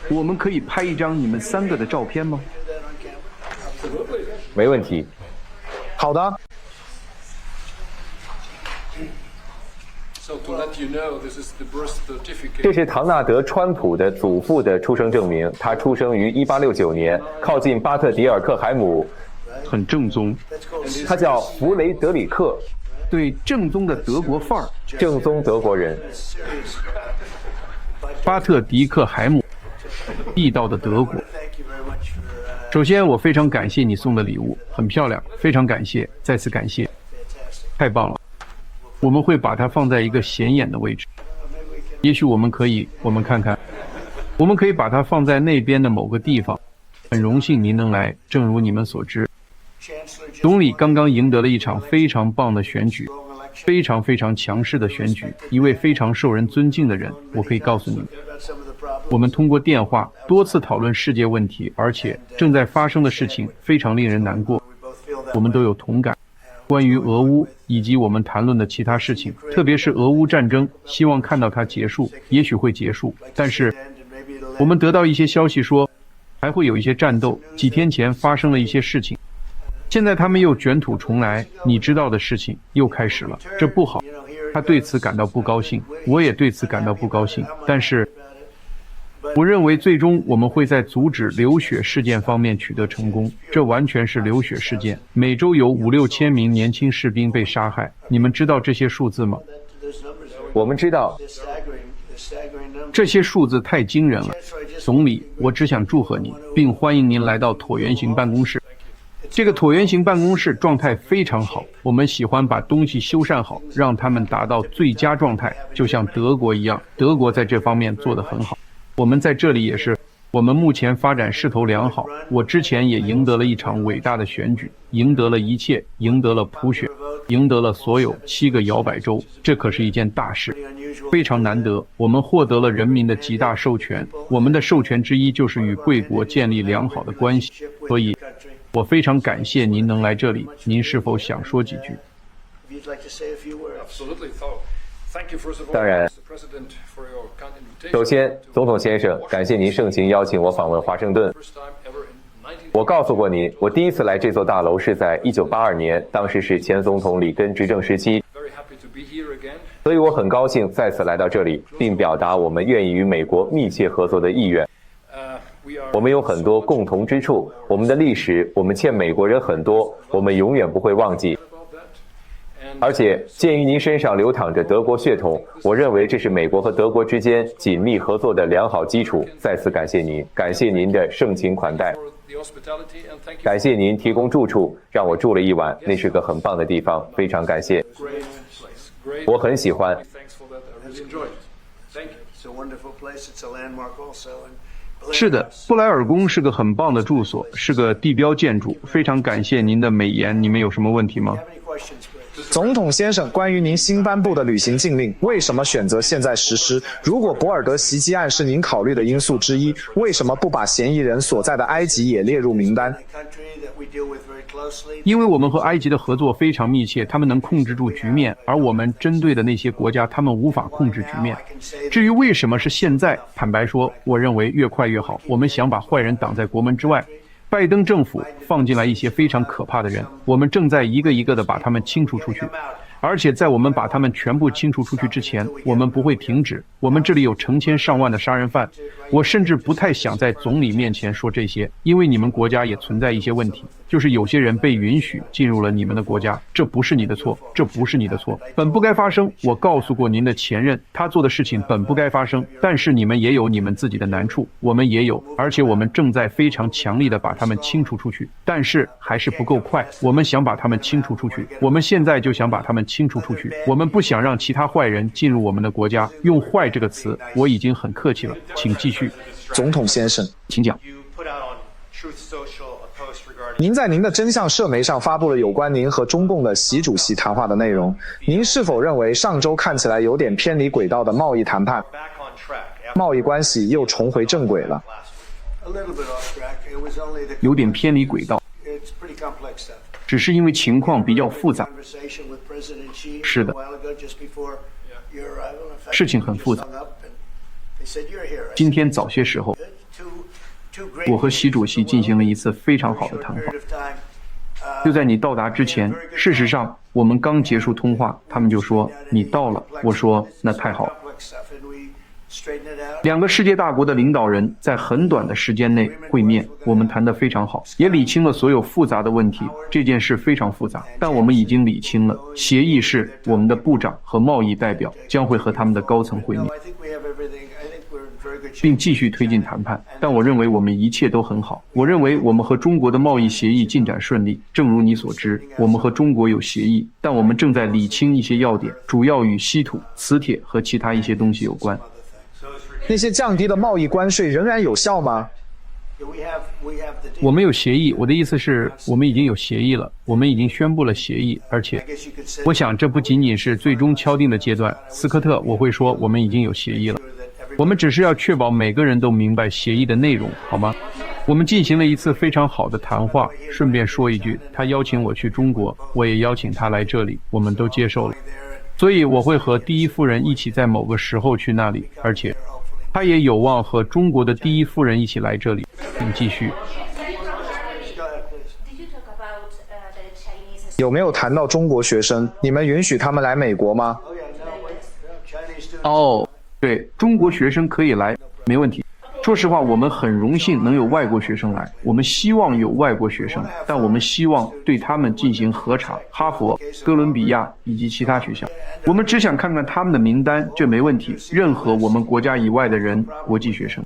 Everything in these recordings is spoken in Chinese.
我们可以拍一张你们3个的照片吗？没问题。好的。这是唐纳德·川普的祖父的出生证明，他出生于1869年，靠近巴特迪尔克海姆。很正宗。他叫弗雷德里克，对，正宗的德国范儿，正宗德国人。巴特迪克海姆，地道的德国。首先，我非常感谢你送的礼物，很漂亮，非常感谢，再次感谢，太棒了。我们会把它放在一个显眼的位置，也许我们看看，我们可以把它放在那边的某个地方。很荣幸您能来，正如你们所知，总理刚刚赢得了一场非常棒的选举，非常强势的选举，一位非常受人尊敬的人。我可以告诉你，我们通过电话多次讨论世界问题，而且正在发生的事情非常令人难过，我们都有同感。关于俄乌以及我们谈论的其他事情，特别是俄乌战争，希望看到它结束，也许会结束，但是我们得到一些消息说还会有一些战斗，几天前发生了一些事情，现在他们又卷土重来，你知道的事情又开始了，这不好。他对此感到不高兴，我也对此感到不高兴，但是我认为最终我们会在阻止流血事件方面取得成功，这完全是流血事件。每周有5、6千名年轻士兵被杀害，你们知道这些数字吗？我们知道，这些数字太惊人了。总理，我只想祝贺您，并欢迎您来到椭圆形办公室。这个椭圆形办公室状态非常好，我们喜欢把东西修缮好，让它们达到最佳状态，就像德国一样，德国在这方面做得很好。我们在这里也是，我们目前发展势头良好。我之前也赢得了一场伟大的选举，赢得了一切，赢得了普选，赢得了所有7个摇摆州，这可是一件大事，非常难得。我们获得了人民的极大授权，我们的授权之一就是与贵国建立良好的关系，所以我非常感谢您能来这里。您是否想说几句？当然，首先，总统先生，感谢您盛情邀请我访问华盛顿。我告诉过您，我第一次来这座大楼是在1982年，当时是前总统里根执政时期，所以我很高兴再次来到这里，并表达我们愿意与美国密切合作的意愿。我们有很多共同之处，我们的历史，我们欠美国人很多，我们永远不会忘记。而且，鉴于您身上流淌着德国血统，我认为这是美国和德国之间紧密合作的良好基础。再次感谢您，感谢您的盛情款待，感谢您提供住处，让我住了一晚，那是个很棒的地方，非常感谢。我很喜欢。是的，布莱尔宫是个很棒的住所，是个地标建筑，非常感谢您的美言。你们有什么问题吗？总统先生，关于您新颁布的旅行禁令，为什么选择现在实施？如果博尔德袭击案是您考虑的因素之一，为什么不把嫌疑人所在的埃及也列入名单？因为我们和埃及的合作非常密切，他们能控制住局面，而我们针对的那些国家，他们无法控制局面。至于为什么是现在，坦白说，我认为越快越好。我们想把坏人挡在国门之外。拜登政府放进来一些非常可怕的人，我们正在一个一个的把他们清除出去。而且在我们把他们全部清除出去之前，我们不会停止。我们这里有成千上万的杀人犯，我甚至不太想在总理面前说这些，因为你们国家也存在一些问题，就是有些人被允许进入了你们的国家，这不是你的错，这不是你的错，本不该发生。我告诉过您的前任，他做的事情本不该发生，但是你们也有你们自己的难处，我们也有，而且我们正在非常强力的把他们清除出去，但是还是不够快。我们想把他们清除出去，我们现在就想把他们清除出去，我们不想让其他坏人进入我们的国家。用坏这个词我已经很客气了，请继续。总统先生，请讲。您在您的真相社媒上发布了有关您和中共的习主席谈话的内容，您是否认为上周看起来有点偏离轨道的贸易谈判，贸易关系又重回正轨了？有点偏离轨道，只是因为情况比较复杂。是的，事情很复杂。今天早些时候，我和习主席进行了一次非常好的谈话。就在你到达之前，事实上我们刚结束通话，他们就说你到了。我说那太好了。两个世界大国的领导人在很短的时间内会面，我们谈得非常好，也理清了所有复杂的问题。这件事非常复杂，但我们已经理清了。协议是我们的部长和贸易代表将会和他们的高层会面，并继续推进谈判。但我认为我们一切都很好。我认为我们和中国的贸易协议进展顺利。正如你所知，我们和中国有协议，但我们正在理清一些要点，主要与稀土、磁铁和其他一些东西有关。那些降低的贸易关税仍然有效吗？我们有协议，我的意思是我们已经有协议了，我们已经宣布了协议，而且我想这不仅仅是最终敲定的阶段。斯科特，我会说我们已经有协议了，我们只是要确保每个人都明白协议的内容，好吗？我们进行了一次非常好的谈话。顺便说一句，他邀请我去中国，我也邀请他来这里，我们都接受了。所以我会和第一夫人一起在某个时候去那里，而且他也有望和中国的第一夫人一起来这里。请继续。有没有谈到中国学生？你们允许他们来美国吗？哦，对，中国学生可以来，没问题。说实话，我们很荣幸能有外国学生来，我们希望有外国学生，但我们希望对他们进行核查，哈佛、哥伦比亚以及其他学校。我们只想看看他们的名单，这没问题。任何我们国家以外的人，国际学生，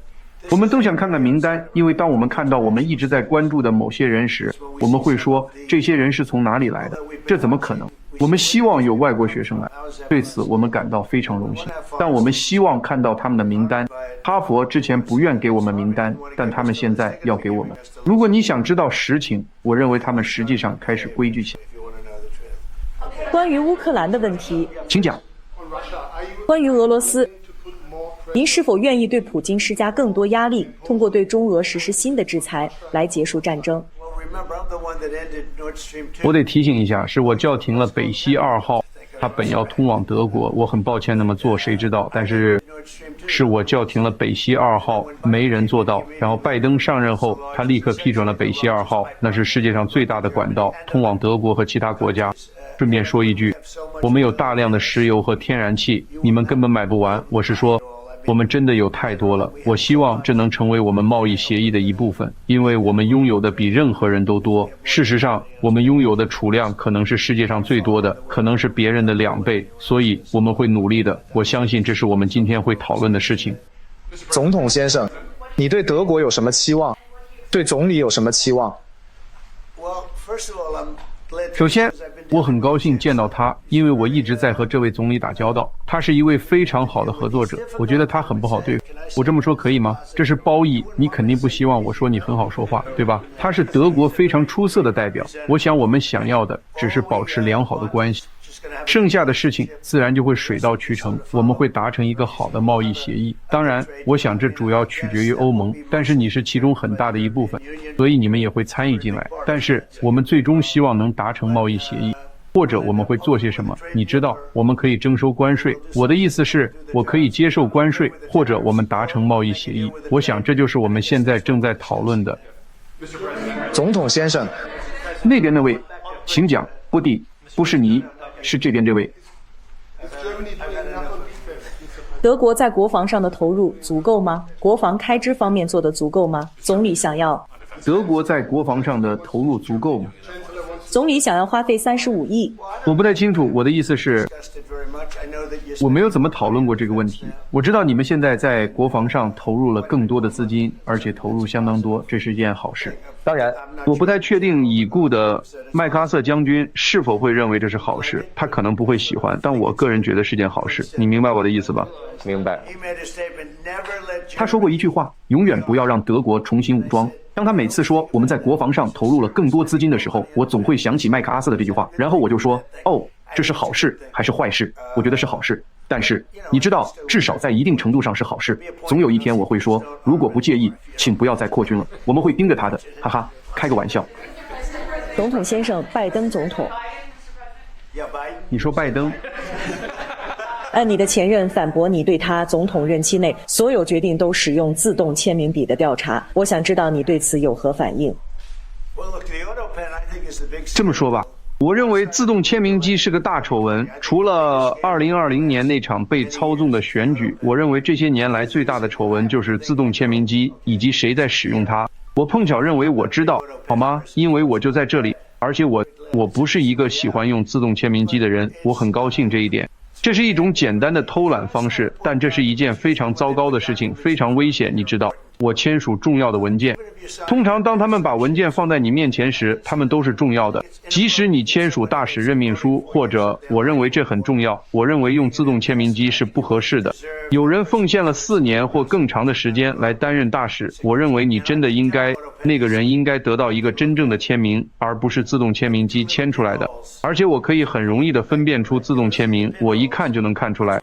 我们都想看看名单，因为当我们看到我们一直在关注的某些人时，我们会说这些人是从哪里来的？这怎么可能？我们希望有外国学生来，对此我们感到非常荣幸，但我们希望看到他们的名单。哈佛之前不愿给我们名单，但他们现在要给我们。如果你想知道实情，我认为他们实际上开始规矩起来。关于乌克兰的问题，请讲。关于俄罗斯，您是否愿意对普京施加更多压力，通过对中俄实施新的制裁来结束战争？我得提醒一下，是我叫停了北溪2号，它本要通往德国，我很抱歉那么做，谁知道？但是我叫停了北溪2号，没人做到。然后拜登上任后，他立刻批准了北溪2号，那是世界上最大的管道，通往德国和其他国家。顺便说一句，我们有大量的石油和天然气，你们根本买不完。我是说，我们真的有太多了。我希望这能成为我们贸易协议的一部分，因为我们拥有的比任何人都多。事实上，我们拥有的储量可能是世界上最多的，可能是别人的2倍，所以我们会努力的。我相信这是我们今天会讨论的事情。总统先生，你对德国有什么期望？对总理有什么期望？首先，我很高兴见到他，因为我一直在和这位总理打交道。他是一位非常好的合作者，我觉得他很不好对付。我这么说可以吗？这是褒义，你肯定不希望我说你很好说话，对吧？他是德国非常出色的代表。我想我们想要的只是保持良好的关系，剩下的事情自然就会水到渠成，我们会达成一个好的贸易协议。当然，我想这主要取决于欧盟，但是你是其中很大的一部分，所以你们也会参与进来。但是我们最终希望能达成贸易协议，或者我们会做些什么？你知道，我们可以征收关税。我的意思是，我可以接受关税，或者我们达成贸易协议。我想这就是我们现在正在讨论的。总统先生，那边那位，请讲。布蒂，不是你，是这边这位。德国在国防上的投入足够吗？国防开支方面做得足够吗？总理想要德国在国防上的投入足够吗？总理想要花费35亿。我不太清楚，我的意思是，我没有怎么讨论过这个问题。我知道你们现在在国防上投入了更多的资金，而且投入相当多，这是一件好事。当然，我不太确定已故的麦克阿瑟将军是否会认为这是好事，他可能不会喜欢，但我个人觉得是件好事。你明白我的意思吧？明白。他说过一句话，永远不要让德国重新武装。当他每次说我们在国防上投入了更多资金的时候，我总会想起麦克阿瑟的这句话，然后我就说，哦，这是好事还是坏事？我觉得是好事。但是你知道，至少在一定程度上是好事。总有一天我会说，如果不介意，请不要再扩军了，我们会盯着他的，哈哈，开个玩笑。总统先生，拜登总统。你说拜登？按你的前任反驳你对他总统任期内所有决定都使用自动签名笔的调查，我想知道你对此有何反应？这么说吧，我认为自动签名机是个大丑闻。除了2020年那场被操纵的选举，我认为这些年来最大的丑闻就是自动签名机以及谁在使用它。我碰巧认为我知道，好吗？因为我就在这里，而且我不是一个喜欢用自动签名机的人，我很高兴这一点。这是一种简单的偷懒方式，但这是一件非常糟糕的事情，非常危险，你知道。我签署重要的文件，通常当他们把文件放在你面前时，他们都是重要的。即使你签署大使任命书，或者我认为这很重要，我认为用自动签名机是不合适的。有人奉献了4年或更长的时间来担任大使，我认为你真的应该，那个人应该得到一个真正的签名，而不是自动签名机签出来的。而且我可以很容易地分辨出自动签名，我一看就能看出来。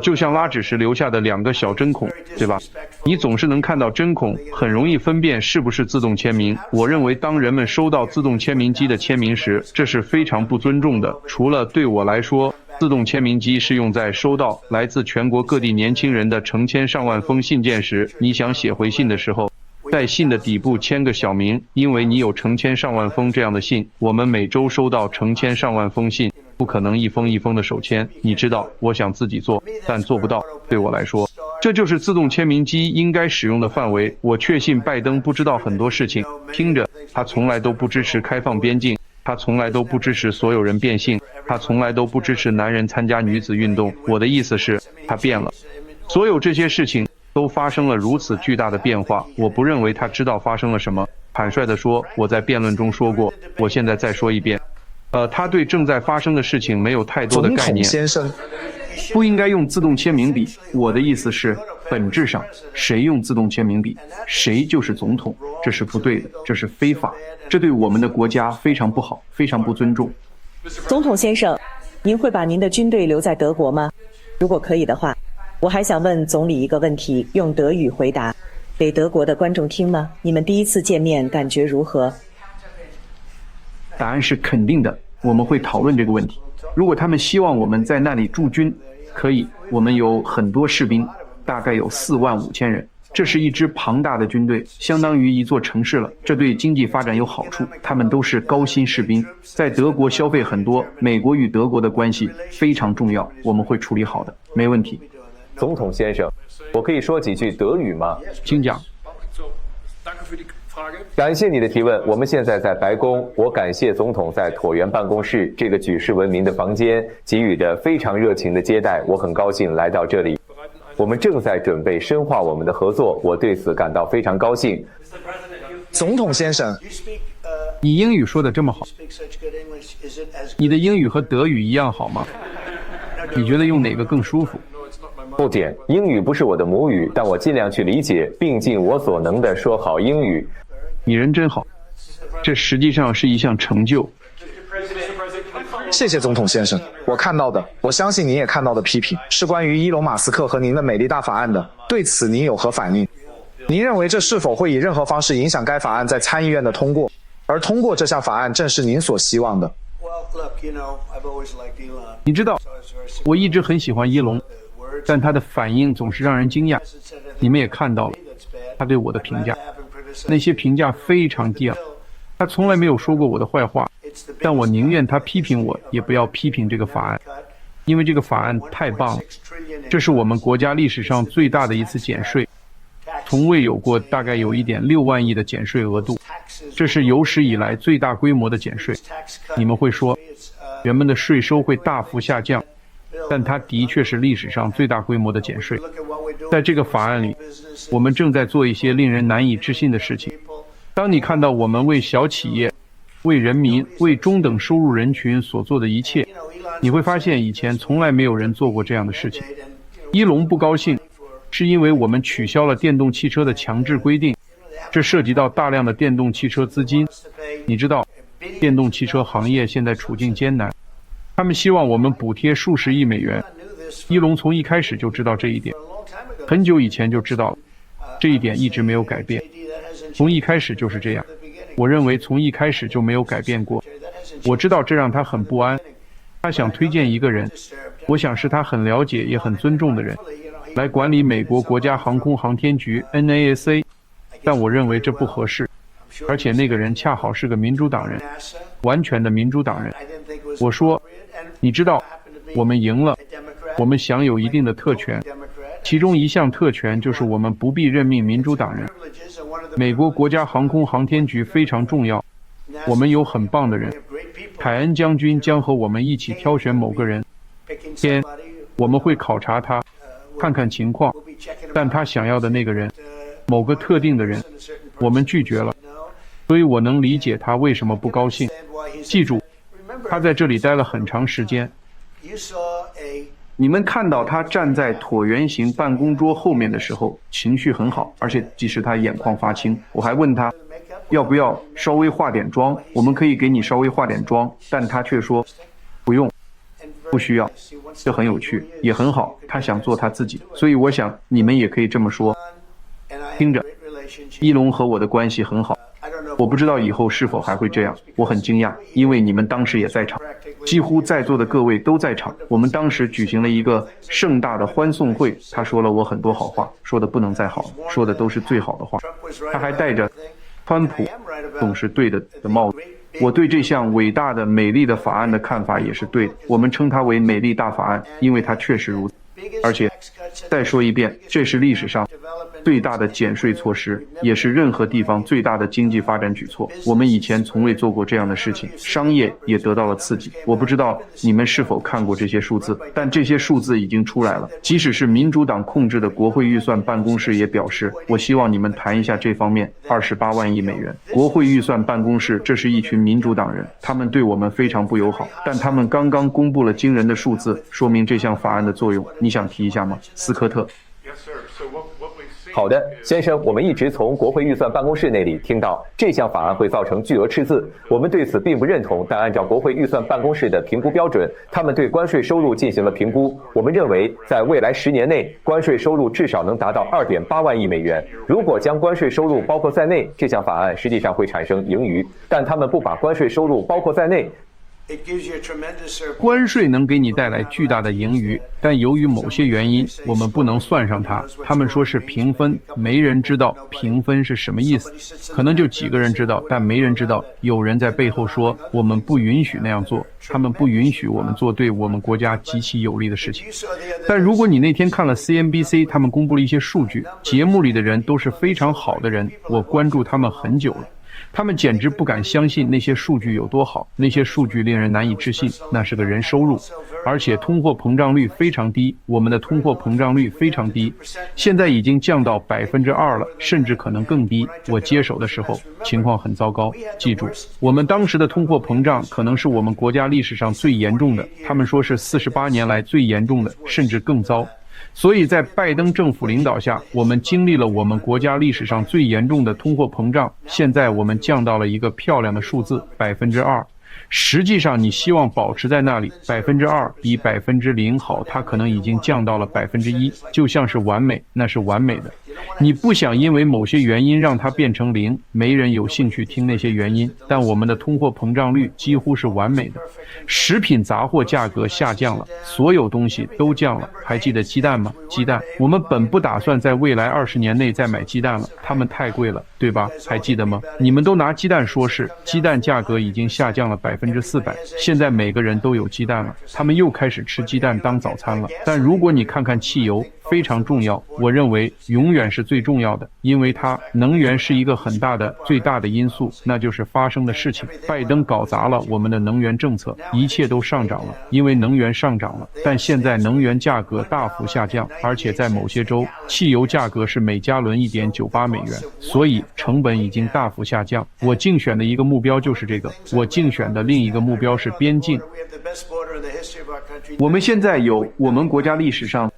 就像拉纸时留下的2个小针孔，对吧？你总是能看到针孔，很容易分辨是不是自动签名。我认为当人们收到自动签名机的签名时，这是非常不尊重的。除了对我来说，自动签名机是用在收到来自全国各地年轻人的成千上万封信件时，你想写回信的时候，在信的底部签个小名，因为你有成千上万封这样的信，我们每周收到成千上万封信，不可能一封一封的手签。你知道，我想自己做，但做不到。对我来说，这就是自动签名机应该使用的范围。我确信拜登不知道很多事情，听着，他从来都不支持开放边境，他从来都不支持所有人变性，他从来都不支持男人参加女子运动。我的意思是，他变了。所有这些事情都发生了如此巨大的变化，我不认为他知道发生了什么。坦率地说，我在辩论中说过，我现在再说一遍，他对正在发生的事情没有太多的概念。总统先生，不应该用自动签名笔。我的意思是，本质上，谁用自动签名笔，谁就是总统。这是不对的，这是非法，这对我们的国家非常不好，非常不尊重。总统先生，您会把您的军队留在德国吗？如果可以的话，我还想问总理一个问题，用德语回答，给德国的观众听吗？你们第一次见面感觉如何？答案是肯定的，我们会讨论这个问题。如果他们希望我们在那里驻军，可以，我们有很多士兵，大概有45000人。这是一支庞大的军队，相当于一座城市了。这对经济发展有好处，他们都是高薪士兵，在德国消费很多。美国与德国的关系非常重要，我们会处理好的，没问题。总统先生，我可以说几句德语吗？请讲。感谢你的提问。我们现在在白宫，我感谢总统在椭圆办公室这个举世闻名的房间给予的非常热情的接待，我很高兴来到这里。我们正在准备深化我们的合作，我对此感到非常高兴。总统先生，你英语说得这么好，你的英语和德语一样好吗？你觉得用哪个更舒服？不点，英语不是我的母语，但我尽量去理解，并尽我所能地说好英语。你人真好，这实际上是一项成就。谢谢总统先生，我看到的，我相信您也看到的批评，是关于伊隆马斯克和您的美丽大法案的。对此您有何反应？您认为这是否会以任何方式影响该法案在参议院的通过？而通过这项法案正是您所希望的。你知道，我一直很喜欢伊隆，但他的反应总是让人惊讶。你们也看到了他对我的评价，那些评价非常低昂。他从来没有说过我的坏话，但我宁愿他批评我，也不要批评这个法案，因为这个法案太棒了。这是我们国家历史上最大的一次减税，从未有过，大概有1.6万亿的减税额度，这是有史以来最大规模的减税。你们会说，人们的税收会大幅下降，但它的确是历史上最大规模的减税。在这个法案里，我们正在做一些令人难以置信的事情。当你看到我们为小企业、为人民、为中等收入人群所做的一切，你会发现以前从来没有人做过这样的事情。伊隆不高兴，是因为我们取消了电动汽车的强制规定，这涉及到大量的电动汽车资金。你知道，电动汽车行业现在处境艰难，他们希望我们补贴数十亿美元。伊隆从一开始就知道这一点，很久以前就知道了，这一点一直没有改变，从一开始就是这样。我认为从一开始就没有改变过。我知道这让他很不安，他想推荐一个人，我想是他很了解也很尊重的人，来管理美国国家航空航天局 NASA， 但我认为这不合适，而且那个人恰好是个民主党人，完全的民主党人。我说，你知道，我们赢了，我们享有一定的特权，其中一项特权就是我们不必任命民主党人。美国国家航空航天局非常重要，我们有很棒的人，凯恩将军将和我们一起挑选某个人，我们会考察他，看看情况，但他想要的那个人，某个特定的人，我们拒绝了，所以我能理解他为什么不高兴。记住，他在这里待了很长时间。你们看到他站在椭圆形办公桌后面的时候，情绪很好，而且即使他眼眶发青，我还问他要不要稍微化点妆，我们可以给你稍微化点妆，但他却说不用，不需要。这很有趣，也很好，他想做他自己。所以我想你们也可以这么说。听着，伊隆和我的关系很好，我不知道以后是否还会这样，我很惊讶，因为你们当时也在场，几乎在座的各位都在场。我们当时举行了一个盛大的欢送会，他说了我很多好话，说的不能再好了，说的都是最好的话。他还戴着川普总是对的帽子。我对这项伟大的美丽的法案的看法也是对的，我们称它为美丽大法案，因为它确实如此。而且再说一遍，这是历史上最大的减税措施，也是任何地方最大的经济发展举措。我们以前从未做过这样的事情，商业也得到了刺激。我不知道你们是否看过这些数字，但这些数字已经出来了。即使是民主党控制的国会预算办公室也表示，我希望你们谈一下这方面，28万亿美元。国会预算办公室，这是一群民主党人，他们对我们非常不友好，但他们刚刚公布了惊人的数字，说明这项法案的作用。你想提一下吗，斯科特？好的，先生，我们一直从国会预算办公室那里听到这项法案会造成巨额赤字，我们对此并不认同，但按照国会预算办公室的评估标准，他们对关税收入进行了评估，我们认为在未来10年内，关税收入至少能达到2.8万亿美元。如果将关税收入包括在内，这项法案实际上会产生盈余，但他们不把关税收入包括在内。关税能给你带来巨大的盈余，但由于某些原因，我们不能算上它。他们说是平分，没人知道平分是什么意思，可能就几个人知道，但没人知道。有人在背后说我们不允许那样做，他们不允许我们做对我们国家极其有利的事情。但如果你那天看了 CNBC， 他们公布了一些数据，节目里的人都是非常好的人，我关注他们很久了。他们简直不敢相信那些数据有多好，那些数据令人难以置信，那是个人收入，而且通货膨胀率非常低，我们的通货膨胀率非常低，现在已经降到2%了，甚至可能更低。我接手的时候情况很糟糕，记住，我们当时的通货膨胀可能是我们国家历史上最严重的，他们说是48年来最严重的，甚至更糟。所以在拜登政府领导下，我们经历了我们国家历史上最严重的通货膨胀，现在我们降到了一个漂亮的数字2%。实际上你希望保持在那里，2%比0%好，它可能已经降到了1%，就像是完美，那是完美的。你不想因为某些原因让它变成0，没人有兴趣听那些原因，但我们的通货膨胀率几乎是完美的。食品杂货价格下降了，所有东西都降了。还记得鸡蛋吗？鸡蛋，我们本不打算在未来20年内再买鸡蛋了，它们太贵了，对吧？还记得吗？你们都拿鸡蛋说事，鸡蛋价格已经下降了400%，现在每个人都有鸡蛋了，他们又开始吃鸡蛋当早餐了。但如果你看看汽油，非常重要，我认为永远是最重要的，因为它能源是一个很大的最大的因素，那就是发生的事情。拜登搞砸了我们的能源政策，一切都上涨了，因为能源上涨了，但现在能源价格大幅下降，而且在某些州汽油价格是每加仑1.98美元，所以成本已经大幅下降。我竞选的一个目标就是这个，我竞选的另一个目标是边境。我们现在有我们国家历史上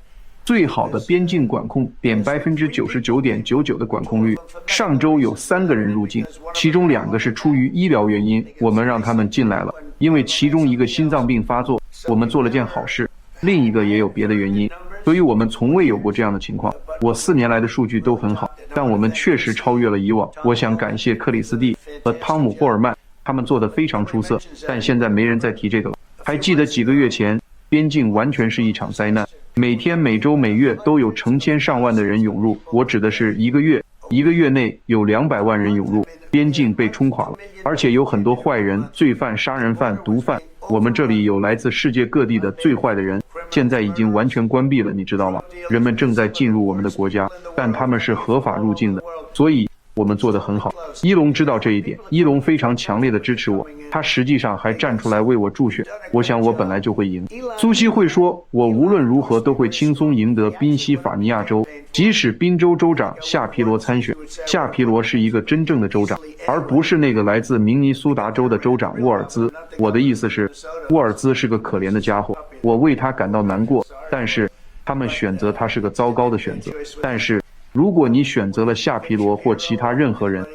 最好的边境管控，99.99%的管控率。上周有3个人入境，其中2个是出于医疗原因，我们让他们进来了，因为其中一个心脏病发作，我们做了件好事，另一个也有别的原因，所以我们从未有过这样的情况。我4年来的数据都很好，但我们确实超越了以往。我想感谢克里斯蒂和汤姆·霍尔曼，他们做得非常出色，但现在没人再提这个了。还记得几个月前边境完全是一场灾难，每天、每周、每月都有成千上万的人涌入，我指的是一个月内有200万人涌入，边境被冲垮了，而且有很多坏人、罪犯、杀人犯、毒贩。我们这里有来自世界各地的最坏的人，现在已经完全关闭了，你知道吗？人们正在进入我们的国家，但他们是合法入境的，所以我们做得很好。伊隆知道这一点，伊隆非常强烈的支持我，他实际上还站出来为我助选。我想我本来就会赢。苏西会说，我无论如何都会轻松赢得宾夕法尼亚州，即使宾州州长夏皮罗参选。夏皮罗是一个真正的州长，而不是那个来自明尼苏达州的州长沃尔兹。我的意思是，沃尔兹是个可怜的家伙，我为他感到难过，但是他们选择他是个糟糕的选择。但是如果你选择了夏皮罗或其他任何人，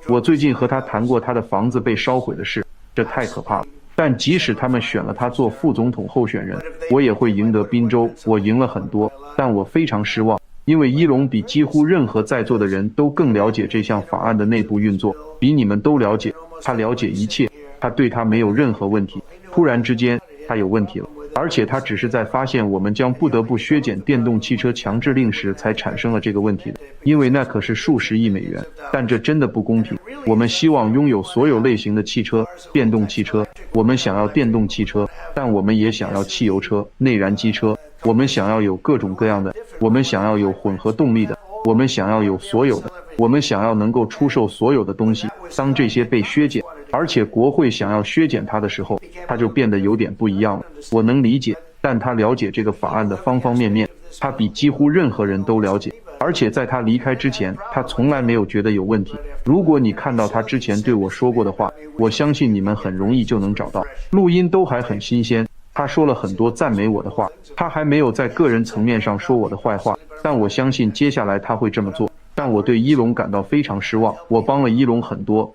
我最近和他谈过他的房子被烧毁的事，这太可怕了。但即使他们选了他做副总统候选人，我也会赢得宾州。我赢了很多，但我非常失望，因为伊隆比几乎任何在座的人都更了解这项法案的内部运作，比你们都了解。他了解一切，他对他没有任何问题。突然之间，他有问题了。而且他只是在发现我们将不得不削减电动汽车强制令时才产生了这个问题的，因为那可是数十亿美元。但这真的不公平。我们希望拥有所有类型的汽车，电动汽车，我们想要电动汽车，但我们也想要汽油车、内燃机车，我们想要有各种各样的，我们想要有混合动力的，我们想要有所有的，我们想要能够出售所有的东西。当这些被削减，而且国会想要削减它的时候，它就变得有点不一样了。我能理解，但他了解这个法案的方方面面，他比几乎任何人都了解。而且在他离开之前，他从来没有觉得有问题。如果你看到他之前对我说过的话，我相信你们很容易就能找到，录音都还很新鲜。他说了很多赞美我的话，他还没有在个人层面上说我的坏话，但我相信接下来他会这么做。但我对伊隆感到非常失望，我帮了伊隆很多。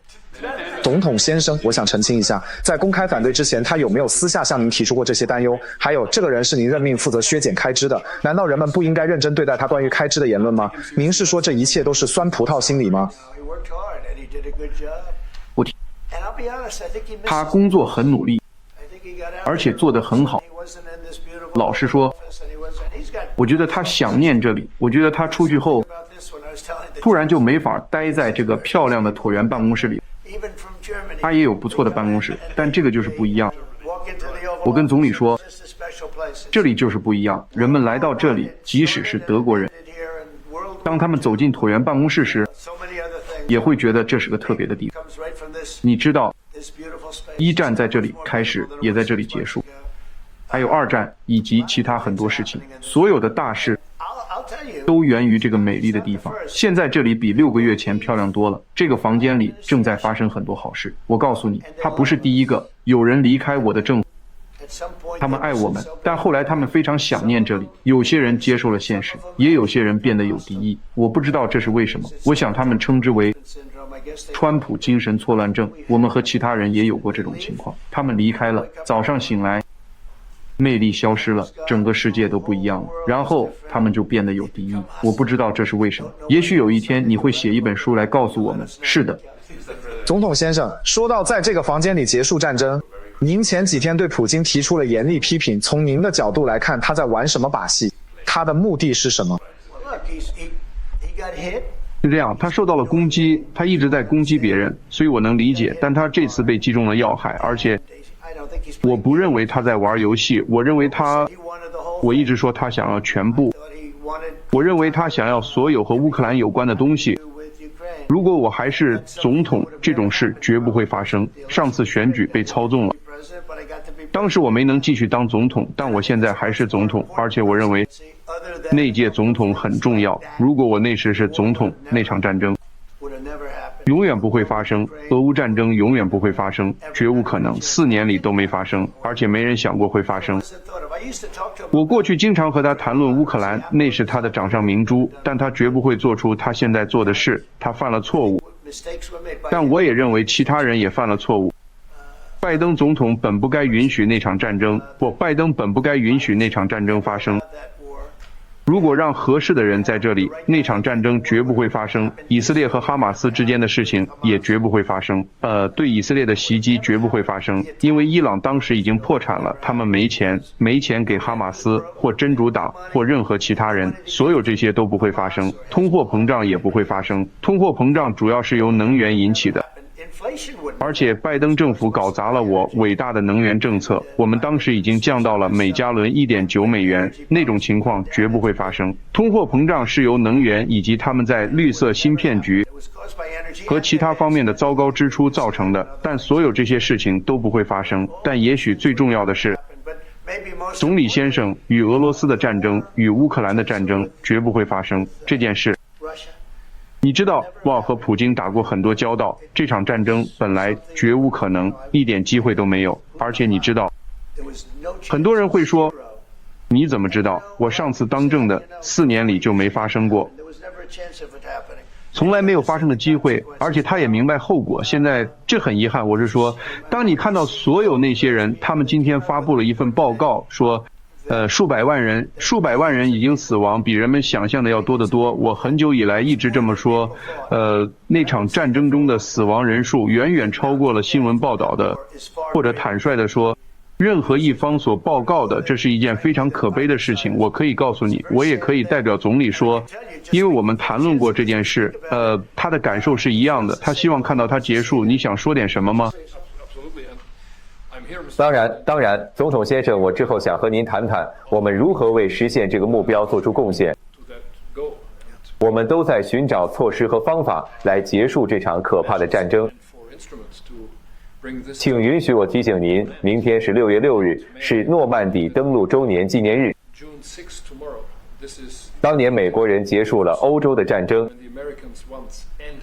总统先生，我想澄清一下，在公开反对之前，他有没有私下向您提出过这些担忧？还有，这个人是您任命负责削减开支的，难道人们不应该认真对待他关于开支的言论吗？您是说这一切都是酸葡萄心理吗？他工作很努力，而且做得很好。老实说，我觉得他想念这里。我觉得他出去后，突然就没法待在这个漂亮的椭圆办公室里。他也有不错的办公室，但这个就是不一样。我跟总理说，这里就是不一样。人们来到这里，即使是德国人，当他们走进椭圆办公室时，也会觉得这是个特别的地方。你知道，一战在这里开始，也在这里结束，还有二战以及其他很多事情，所有的大事都源于这个美丽的地方。现在这里比6个月前漂亮多了，这个房间里正在发生很多好事。我告诉你，他不是第一个。有人离开我的政府，他们爱我们，但后来他们非常想念这里。有些人接受了现实，也有些人变得有敌意。我不知道这是为什么，我想他们称之为川普精神错乱症。我们和其他人也有过这种情况。他们离开了，早上醒来，魅力消失了，整个世界都不一样了，然后他们就变得有敌意。我不知道这是为什么。也许有一天你会写一本书来告诉我们，是的。总统先生，说到在这个房间里结束战争，您前几天对普京提出了严厉批评，从您的角度来看，他在玩什么把戏？他的目的是什么？是这样，他受到了攻击，他一直在攻击别人，所以我能理解，但他这次被击中了要害，而且我不认为他在玩游戏，我一直说他想要全部，我认为他想要所有和乌克兰有关的东西。如果我还是总统，这种事绝不会发生。上次选举被操纵了，当时我没能继续当总统，但我现在还是总统，而且我认为那届总统很重要。如果我那时是总统，那场战争永远不会发生，俄乌战争永远不会发生，绝无可能，4年里都没发生，而且没人想过会发生。我过去经常和他谈论乌克兰，那是他的掌上明珠，但他绝不会做出他现在做的事，他犯了错误。但我也认为其他人也犯了错误。拜登总统本不该允许那场战争，拜登本不该允许那场战争发生。如果让合适的人在这里，那场战争绝不会发生，以色列和哈马斯之间的事情也绝不会发生。对以色列的袭击绝不会发生，因为伊朗当时已经破产了，他们没钱给哈马斯或真主党或任何其他人，所有这些都不会发生。通货膨胀也不会发生，通货膨胀主要是由能源引起的。而且拜登政府搞砸了我伟大的能源政策，我们当时已经降到了每加仑1.9美元，那种情况绝不会发生。通货膨胀是由能源以及他们在绿色芯片局和其他方面的糟糕支出造成的，但所有这些事情都不会发生。但也许最重要的是，总理先生与俄罗斯的战争与乌克兰的战争绝不会发生这件事。你知道，我和普京打过很多交道，这场战争本来绝无可能，一点机会都没有。而且你知道，很多人会说，你怎么知道？我上次当政的4年里就没发生过，从来没有发生的机会，而且他也明白后果。现在这很遗憾，我是说，当你看到所有那些人，他们今天发布了一份报告，说数百万人已经死亡，比人们想象的要多得多。我很久以来一直这么说，那场战争中的死亡人数远远超过了新闻报道的，或者坦率地说，任何一方所报告的，这是一件非常可悲的事情。我可以告诉你，我也可以代表总理说，因为我们谈论过这件事，他的感受是一样的，他希望看到它结束。你想说点什么吗？当然，总统先生，我之后想和您谈谈，我们如何为实现这个目标做出贡献。我们都在寻找措施和方法来结束这场可怕的战争。请允许我提醒您，明天是6月6日，是诺曼底登陆周年纪念日。当年美国人结束了欧洲的战争，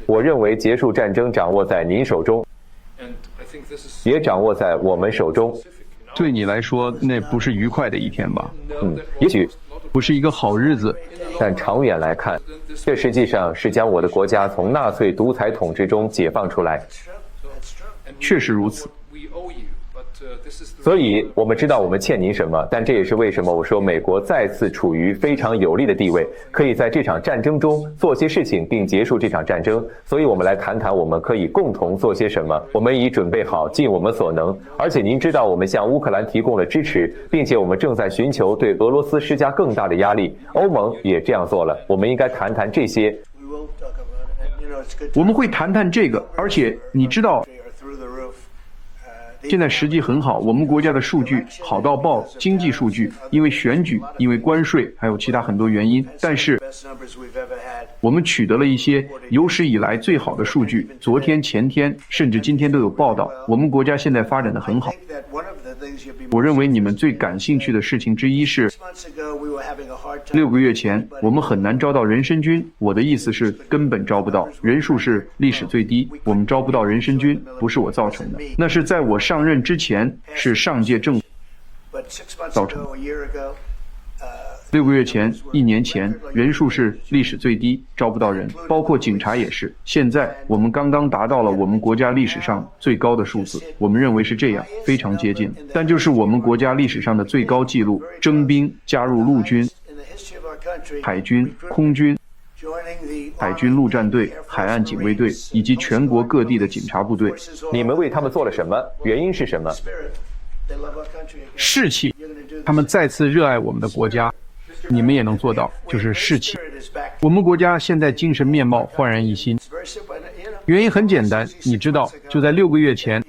我认为结束战争掌握在您手中，也掌握在我们手中。对你来说，那不是愉快的一天吧？也许不是一个好日子，但长远来看，这实际上是将我的国家从纳粹独裁统治中解放出来。确实如此。所以我们知道我们欠您什么，但这也是为什么我说美国再次处于非常有利的地位，可以在这场战争中做些事情并结束这场战争。所以我们来谈谈我们可以共同做些什么。我们已准备好尽我们所能，而且您知道我们向乌克兰提供了支持，并且我们正在寻求对俄罗斯施加更大的压力。欧盟也这样做了。我们应该谈谈这些。我们会谈谈这个，而且你知道现在时机很好，我们国家的数据好到爆，经济数据，因为选举，因为关税，还有其他很多原因，但是我们取得了一些有史以来最好的数据，昨天、前天，甚至今天都有报道，我们国家现在发展得很好。我认为你们最感兴趣的事情之一是，6个月前我们很难招到人参军，我的意思是根本招不到，人数是历史最低，我们招不到人参军，不是我造成的，那是在我上任之前，是上届政府造成的。6个月前、1年前，人数是历史最低，招不到人，包括警察也是。现在我们刚刚达到了我们国家历史上最高的数字，我们认为是这样，非常接近。但就是我们国家历史上的最高纪录，征兵加入陆军、海军、空军、海军陆战队、海岸警卫队以及全国各地的警察部队。你们为他们做了什么？原因是什么？士气，他们再次热爱我们的国家。你们也能做到，就是士气。我们国家现在精神面貌焕然一新，原因很简单，你知道，就在6个月前，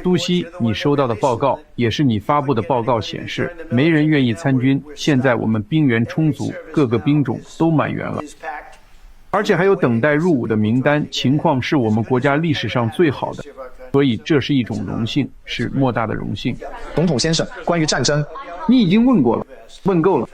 都西你收到的报告，也是你发布的报告显示，没人愿意参军。现在我们兵源充足，各个兵种都满员了，而且还有等待入伍的名单，情况是我们国家历史上最好的。所以这是一种荣幸，是莫大的荣幸。总统先生，关于战争，你已经问过了，问够了。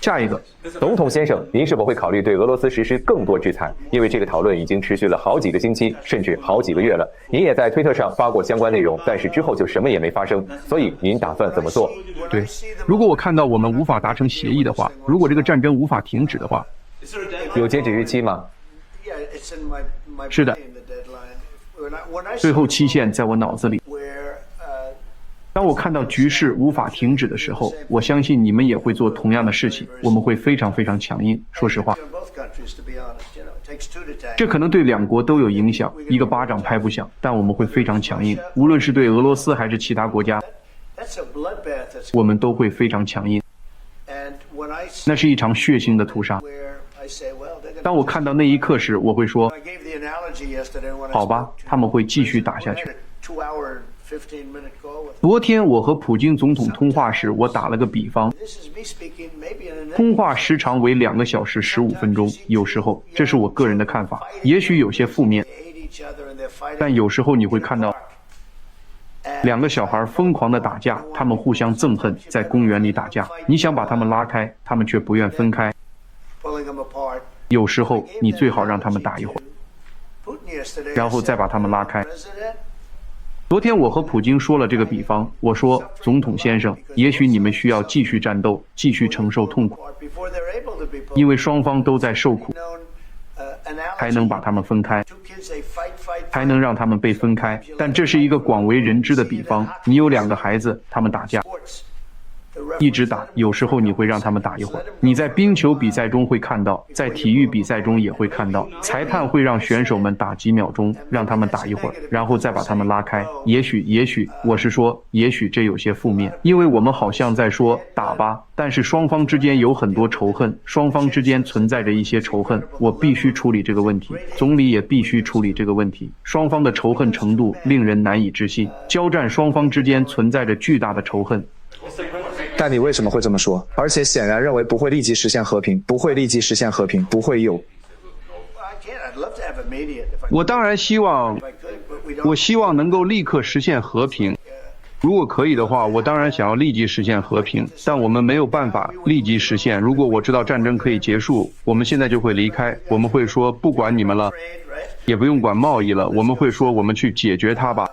下一个，总统先生，您是否会考虑对俄罗斯实施更多制裁？因为这个讨论已经持续了好几个星期，甚至好几个月了。您也在推特上发过相关内容，但是之后就什么也没发生。所以您打算怎么做？对，如果我看到我们无法达成协议的话，如果这个战争无法停止的话，有截止日期吗？是的，最后期限在我脑子里。当我看到局势无法停止的时候，我相信你们也会做同样的事情，我们会非常非常强硬。说实话，这可能对两国都有影响，一个巴掌拍不响，但我们会非常强硬，无论是对俄罗斯还是其他国家，我们都会非常强硬。那是一场血腥的屠杀。当我看到那一刻时，我会说，好吧，他们会继续打下去。昨天我和普京总统通话时，我打了个比方，通话时长为2个小时15分钟，有时候这是我个人的看法，也许有些负面，但有时候你会看到2个小孩疯狂的打架，他们互相憎恨，在公园里打架，你想把他们拉开，他们却不愿分开。有时候你最好让他们打一会儿，然后再把他们拉开。昨天我和普京说了这个比方，我说，总统先生，也许你们需要继续战斗，继续承受痛苦，因为双方都在受苦，才能把他们分开，才能让他们被分开。但这是一个广为人知的比方，你有2个孩子，他们打架，一直打，有时候你会让他们打一会儿。你在冰球比赛中会看到，在体育比赛中也会看到，裁判会让选手们打几秒钟，让他们打一会儿，然后再把他们拉开。也许，我是说，也许这有些负面，因为我们好像在说打吧，但是双方之间有很多仇恨，双方之间存在着一些仇恨，我必须处理这个问题，总理也必须处理这个问题。双方的仇恨程度令人难以置信，交战双方之间存在着巨大的仇恨。但你为什么会这么说？而且显然认为不会立即实现和平，不会立即实现和平，不会有。我当然希望，我希望能够立刻实现和平。如果可以的话，我当然想要立即实现和平，但我们没有办法立即实现。如果我知道战争可以结束，我们现在就会离开，我们会说不管你们了，也不用管贸易了，我们会说我们去解决它吧。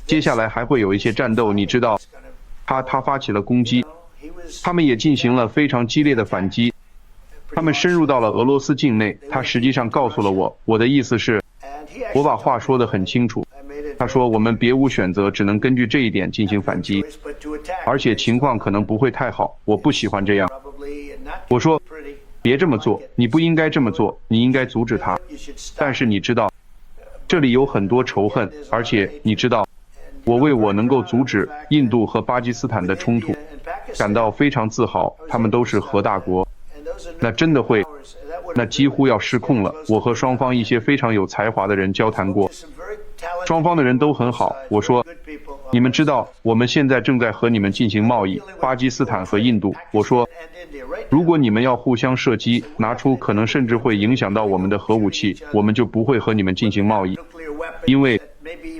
接下来还会有一些战斗，你知道。他发起了攻击，他们也进行了非常激烈的反击，他们深入到了俄罗斯境内。他实际上告诉了我，我的意思是，我把话说得很清楚。他说我们别无选择，只能根据这一点进行反击，而且情况可能不会太好，我不喜欢这样。我说别这么做，你不应该这么做，你应该阻止他。但是你知道，这里有很多仇恨，而且你知道，我为我能够阻止印度和巴基斯坦的冲突感到非常自豪，他们都是核大国，那真的会，那几乎要失控了。我和双方一些非常有才华的人交谈过，双方的人都很好。我说，你们知道，我们现在正在和你们进行贸易，巴基斯坦和印度。我说，如果你们要互相射击，拿出可能甚至会影响到我们的核武器，我们就不会和你们进行贸易，因为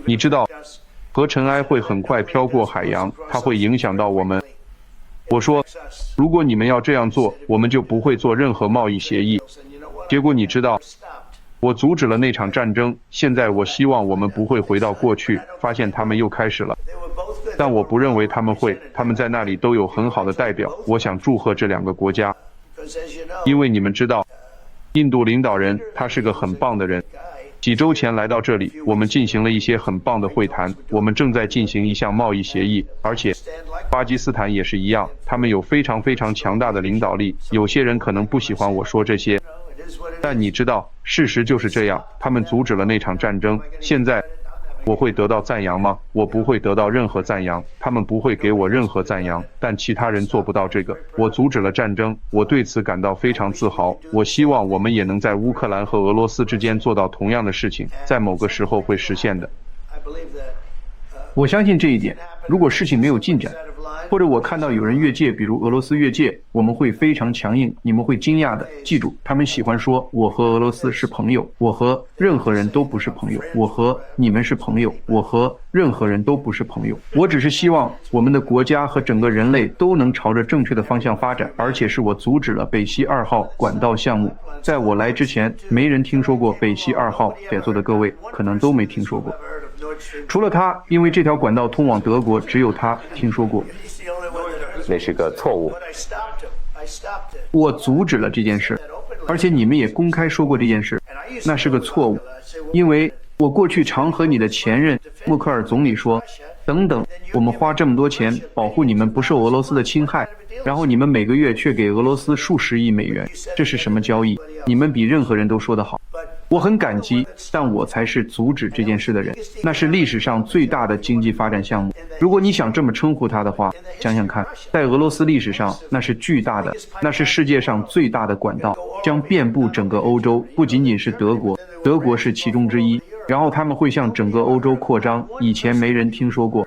你知道。核尘埃会很快飘过海洋，它会影响到我们。我说，如果你们要这样做，我们就不会做任何贸易协议。结果你知道，我阻止了那场战争。现在我希望我们不会回到过去，发现他们又开始了。但我不认为他们会，他们在那里都有很好的代表。我想祝贺这2个国家，因为你们知道，印度领导人他是个很棒的人。几周前来到这里，我们进行了一些很棒的会谈，我们正在进行一项贸易协议，而且巴基斯坦也是一样，他们有非常非常强大的领导力。有些人可能不喜欢我说这些，但你知道，事实就是这样，他们阻止了那场战争。现在我会得到赞扬吗？我不会得到任何赞扬，他们不会给我任何赞扬，但其他人做不到这个。我阻止了战争，我对此感到非常自豪。我希望我们也能在乌克兰和俄罗斯之间做到同样的事情，在某个时候会实现的。我相信这一点。如果事情没有进展，或者我看到有人越界，比如俄罗斯越界，我们会非常强硬，你们会惊讶的。记住，他们喜欢说我和俄罗斯是朋友，我和任何人都不是朋友，我和你们是朋友，我和任何人都不是朋友。我只是希望我们的国家和整个人类都能朝着正确的方向发展，而且是我阻止了北溪2号管道项目。在我来之前，没人听说过北溪2号，在座的各位可能都没听说过。除了他，因为这条管道通往德国，只有他听说过。那是个错误。我阻止了这件事，而且你们也公开说过这件事，那是个错误。因为我过去常和你的前任默克尔总理说，等等，我们花这么多钱保护你们不受俄罗斯的侵害，然后你们每个月却给俄罗斯数十亿美元，这是什么交易？你们比任何人都说得好。我很感激，但我才是阻止这件事的人。那是历史上最大的经济发展项目。如果你想这么称呼它的话，想想看，在俄罗斯历史上，那是巨大的，那是世界上最大的管道，将遍布整个欧洲，不仅仅是德国，德国是其中之一。然后他们会向整个欧洲扩张，以前没人听说过。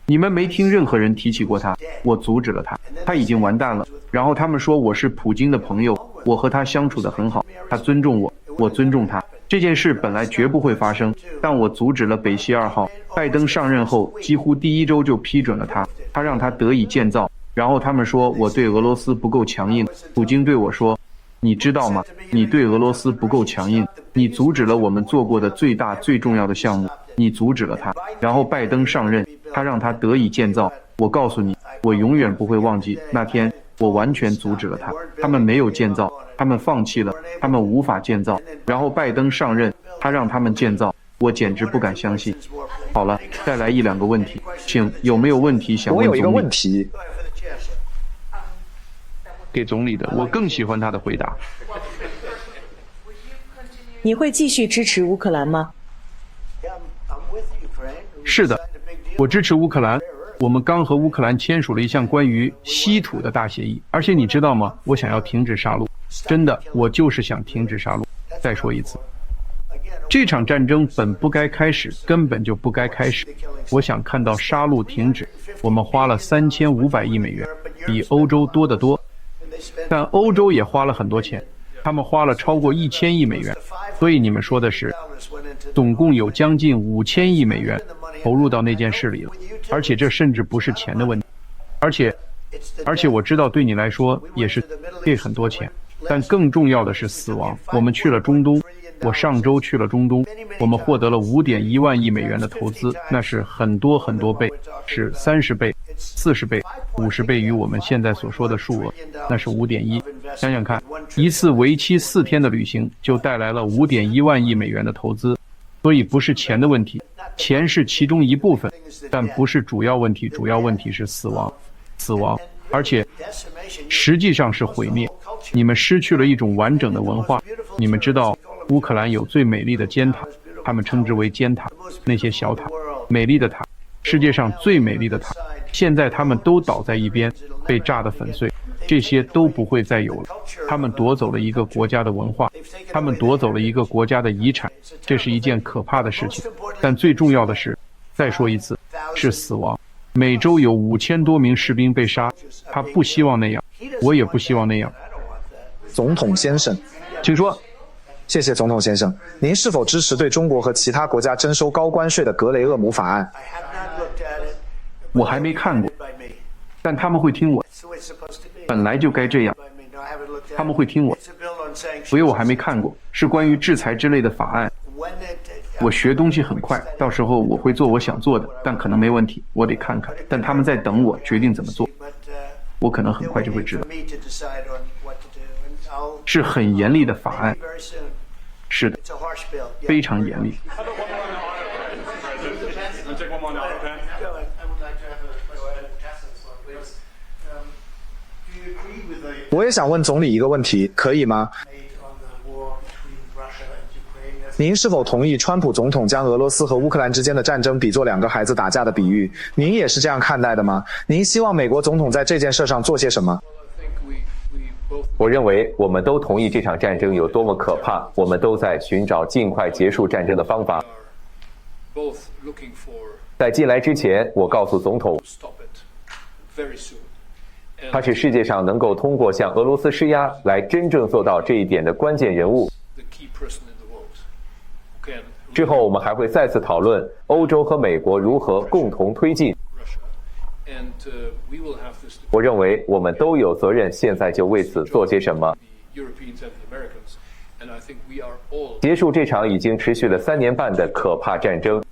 你们没听任何人提起过他，我阻止了他，他已经完蛋了。然后他们说我是普京的朋友，我和他相处得很好，他尊重我，我尊重他。这件事本来绝不会发生，但我阻止了北溪2号。拜登上任后，几乎第一周就批准了他，他让他得以建造。然后他们说我对俄罗斯不够强硬，普京对我说，你知道吗？你对俄罗斯不够强硬，你阻止了我们做过的最大最重要的项目，你阻止了他。然后拜登上任，他让他得以建造。我告诉你，我永远不会忘记那天，我完全阻止了他。他们没有建造，他们放弃了，他们无法建造。然后拜登上任，他让他们建造，我简直不敢相信。好了，再来1-2个问题，请有没有问题想问总理？我有一个问题。给总理的，我更喜欢他的回答。你会继续支持乌克兰吗？是的，我支持乌克兰。我们刚和乌克兰签署了一项关于稀土的大协议，而且你知道吗？我想要停止杀戮，真的，我就是想停止杀戮。再说一次，这场战争本不该开始，根本就不该开始。我想看到杀戮停止。我们花了3500亿美元，比欧洲多得多，但欧洲也花了很多钱，他们花了超过1000亿美元。所以你们说的是，总共有将近5000亿美元投入到那件事里了，而且这甚至不是钱的问题，而且我知道对你来说也是这很多钱，但更重要的是死亡。我们去了中东，我上周去了中东，我们获得了5.1万亿美元的投资，那是很多很多倍，是30倍、40倍、50倍于我们现在所说的数额，那是5.1。想想看，一次为期4天的旅行就带来了5.1万亿美元的投资，所以不是钱的问题，钱是其中一部分，但不是主要问题，主要问题是死亡，而且实际上是毁灭。你们失去了一种完整的文化。你们知道乌克兰有最美丽的尖塔，他们称之为尖塔，那些小塔，美丽的塔，世界上最美丽的塔，现在他们都倒在一边，被炸得粉碎，这些都不会再有了。他们夺走了一个国家的文化，他们夺走了一个国家的遗产，这是一件可怕的事情。但最重要的是，再说一次，是死亡。每周有5000多名士兵被杀，他不希望那样，我也不希望那样。总统先生，请说。谢谢总统先生，您是否支持对中国和其他国家征收高关税的格雷厄姆法案？我还没看过，但他们会听我，本来就该这样，他们会听我，所以我还没看过，是关于制裁之类的法案。我学东西很快，到时候我会做我想做的，但可能没问题，我得看看，但他们在等我决定怎么做，我可能很快就会知道。是很严厉的法案，是的，非常严厉。我也想问总理一个问题，可以吗？您是否同意川普总统将俄罗斯和乌克兰之间的战争比作2个孩子打架的比喻？您也是这样看待的吗？您希望美国总统在这件事上做些什么？我认为我们都同意这场战争有多么可怕，我们都在寻找尽快结束战争的方法。在进来之前，我告诉总统，他是世界上能够通过向俄罗斯施压来真正做到这一点的关键人物。之后我们还会再次讨论欧洲和美国如何共同推进。我认为我们都有责任现在就为此做些什么。结束这场已经持续了3年半的可怕战争。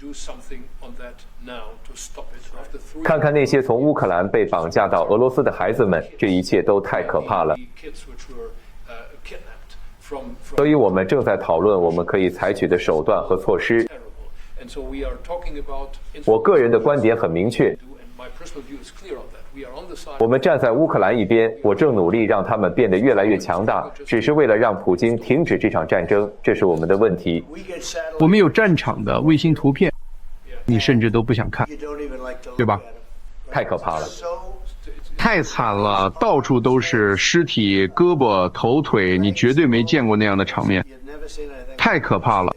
看看那些从乌克兰被绑架到俄罗斯的孩子们，这一切都太可怕了。所以我们正在讨论我们可以采取的手段和措施。我个人的观点很明确，我们站在乌克兰一边，我正努力让他们变得越来越强大，只是为了让普京停止这场战争，这是我们的问题。我们有战场的卫星图片，你甚至都不想看，对吧？太可怕了，太惨了，到处都是尸体、胳膊、头腿，你绝对没见过那样的场面，太可怕了。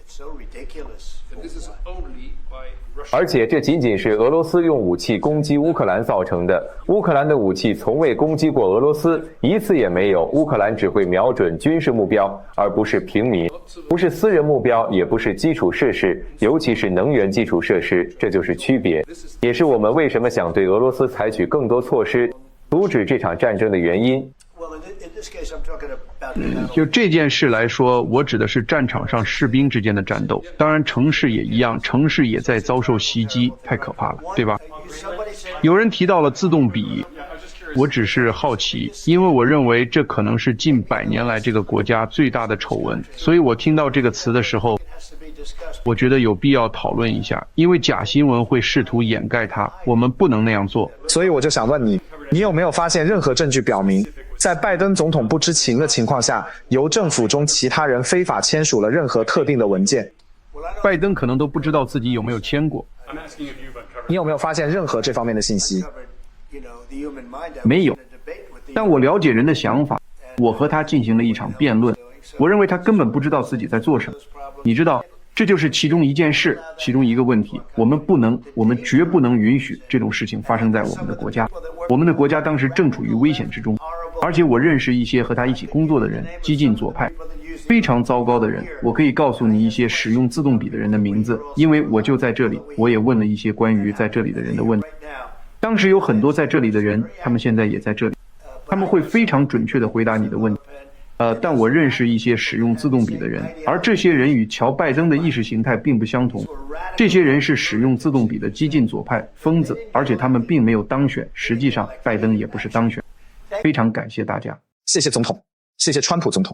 而且这仅仅是俄罗斯用武器攻击乌克兰造成的。乌克兰的武器从未攻击过俄罗斯，一次也没有。乌克兰只会瞄准军事目标，而不是平民，不是私人目标，也不是基础设施，尤其是能源基础设施，这就是区别，也是我们为什么想对俄罗斯采取更多措施，阻止这场战争的原因。就这件事来说，我指的是战场上士兵之间的战斗，当然城市也一样，城市也在遭受袭击，太可怕了，对吧？有人提到了自动笔，我只是好奇，因为我认为这可能是近100年来这个国家最大的丑闻，所以我听到这个词的时候，我觉得有必要讨论一下，因为假新闻会试图掩盖它，我们不能那样做。所以我就想问你，你有没有发现任何证据表明，在拜登总统不知情的情况下，由政府中其他人非法签署了任何特定的文件？拜登可能都不知道自己有没有签过。你有没有发现任何这方面的信息？没有，但我了解人的想法，我和他进行了一场辩论，我认为他根本不知道自己在做什么。你知道，这就是其中一件事，其中一个问题，我们绝不能允许这种事情发生在我们的国家。我们的国家当时正处于危险之中，而且我认识一些和他一起工作的人，激进左派，非常糟糕的人。我可以告诉你一些使用自动笔的人的名字，因为我就在这里，我也问了一些关于在这里的人的问题。当时有很多在这里的人，他们现在也在这里，他们会非常准确地回答你的问题。但我认识一些使用自动笔的人，而这些人与乔拜登的意识形态并不相同。这些人是使用自动笔的激进左派疯子，而且他们并没有当选，实际上拜登也不是当选。非常感谢大家，谢谢总统，谢谢川普总统。